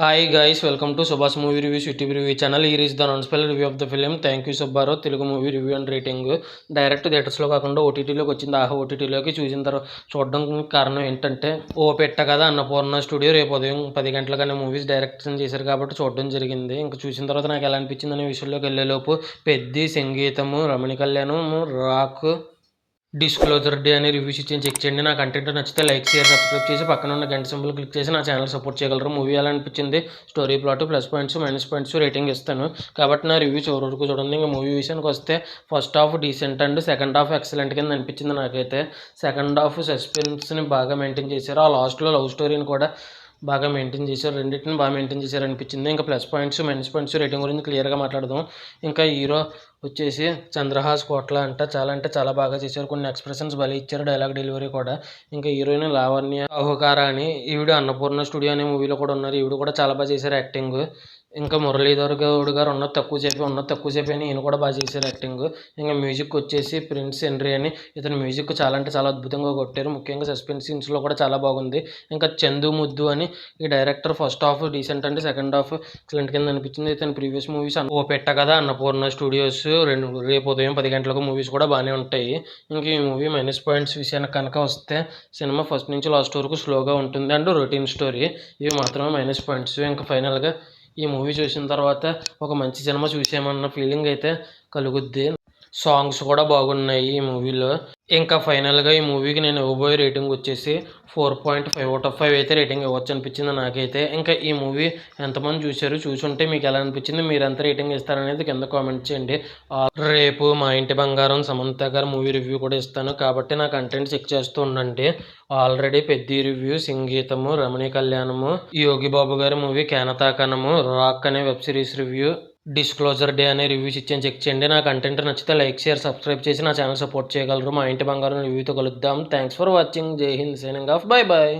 Hi guys welcome to Subhash movie reviews YouTube review channel. ఈ is the non spoiler review of the film. Thank you Subbarao. Telugu movie review and rating direct థియేటర్స్లో కాకుండా ఓటీటీలోకి వచ్చింది. ఓటీటీలోకి చూసిన తర్వాత చూడడం కారణం ఏంటంటే ఓ పెట్ట కదా అన్నపూర్ణ స్టూడియో రేపు ఉదయం 10 గంటలకనే మూవీస్ డైరెక్షన్ చేశారు కాబట్టి చూడడం జరిగింది. ఇంకా చూసిన తర్వాత నాకు ఎలా అనిపించింది అనే విషయంలోకి వెళ్ళేలోపు పెద్ది సంగీతము రమణి కళ్యాణము రాక్ డిస్క్లోజర్ డే అని రివ్యూస్ ఇచ్చి చెక్ చేయండి. నా కంటెంట్ నచ్చితే లైక్ షేర్ సబ్స్క్రైబ్ చేసి పక్కన ఉన్న గంట సింబల్ క్లిక్ చేసి నా ఛానల్ సపోర్ట్ చేయగలరు. మూవీ ఎలా అనిపించింది, story plot, plus points minus points rating ఇస్తాను కాబట్టి నా రివ్యూ చివరి వరకు చూడండి. ఇంకా మూవీ విషయానికి వస్తే first half decent and second half excellent కింద అనిపించింది నాకైతే. సెకండ్ హాఫ్ సస్పెన్స్ని బాగా మెయింటైన్ చేశారు. ఆ లాస్ట్లో లవ్ స్టోరీని కూడా బాగా మెయింటైన్ చేశారు. రెండింటిని బాగా మెయింటైన్ చేశారు అనిపించింది. ఇంకా plus points minus points rating గురించి క్లియర్గా మాట్లాడదాం. ఇంకా హీరో వచ్చేసి చంద్రహాస్ కోట్ల అంటే చాలా బాగా చేశారు. కొన్ని ఎక్స్ప్రెషన్స్ భలే ఇచ్చారు, డైలాగ్ డెలివరీ కూడా. ఇంకా హీరోయిన్ లావణ్య అహుకారా అని ఈవిడ అన్నపూర్ణ స్టూడియో అనే మూవీలో కూడా ఉన్నారు. ఈవిడ కూడా చాలా బాగా చేశారు యాక్టింగ్. ఇంకా మురళీధర్ గౌడ్ గారు ఉన్నది తక్కువసేపు అని ఈయన కూడా బాగా చేశారు యాక్టింగ్. ఇంకా మ్యూజిక్ వచ్చేసి ప్రిన్స్ హెన్రీ అని ఇతని మ్యూజిక్ చాలా అద్భుతంగా కొట్టారు. ముఖ్యంగా సస్పెన్స్ సీన్స్లో కూడా చాలా బాగుంది. ఇంకా చందు ముద్దు అని ఈ డైరెక్టర్ ఫస్ట్ హాఫ్ డీసెంట్ అంటే సెకండ్ హాఫ్ ఎక్సలెంట్ కింద అనిపించింది. ఇతని ప్రీవియస్ మూవీస్ ఓ పెట్ట కదా అన్నపూర్ణ స్టూడియోస్ రేపు ఉదయం 10 గంటలకు మూవీస్ కూడా బాగానే ఉంటాయి. ఇంక ఈ మూవీ మైనస్ పాయింట్స్ విషయానికి కనుక వస్తే సినిమా ఫస్ట్ నుంచి లాస్ట్ వరకు స్లోగా ఉంటుంది అండ్ రొటీన్ స్టోరీ. ఇవి మాత్రమే మైనస్ పాయింట్స్. ఇంకా ఫైనల్గా ఈ మూవీ చూసిన తర్వాత ఒక మంచి సినిమా చూసామన్న ఫీలింగ్ అయితే కలుగుద్ది. సాంగ్స్ కూడా బాగున్నాయి ఈ మూవీలో. ఇంకా ఫైనల్గా ఈ మూవీకి నేను ఇవ్వబోయే రేటింగ్ వచ్చేసి 4.5/5 అయితే రేటింగ్ ఇవ్వచ్చు అనిపించింది నాకైతే. ఇంకా ఈ మూవీ ఎంతమంది చూసుంటే మీకు ఎలా అనిపించింది, మీరు ఎంత రేటింగ్ ఇస్తారనేది కింద కామెంట్ చేయండి. రేపు మా ఇంటి బంగారం సమంత గారు మూవీ రివ్యూ కూడా ఇస్తాను కాబట్టి నా కంటెంట్ చెక్ చేస్తూ ఉండండి. ఆల్రెడీ పెద్ద రివ్యూ, సంగీతము, రమణి కళ్యాణము, యోగి బాబు గారి మూవీ కేనతాకనము, రాక్ అనే web series review, disclosure day అనే రివ్యూస్ ఇచ్చాను చెక్ చేయండి. నా కంటెంట్ నచ్చితే లైక్ షేర్ సబ్స్క్రైబ్ చేసి నా ఛానల్ సపోర్ట్ చేయగలరు. మా ఇంటి బంగారం రివ్యూతో కలుద్దాం. Thanks for watching. జై హింద్. Signing off. Bye bye.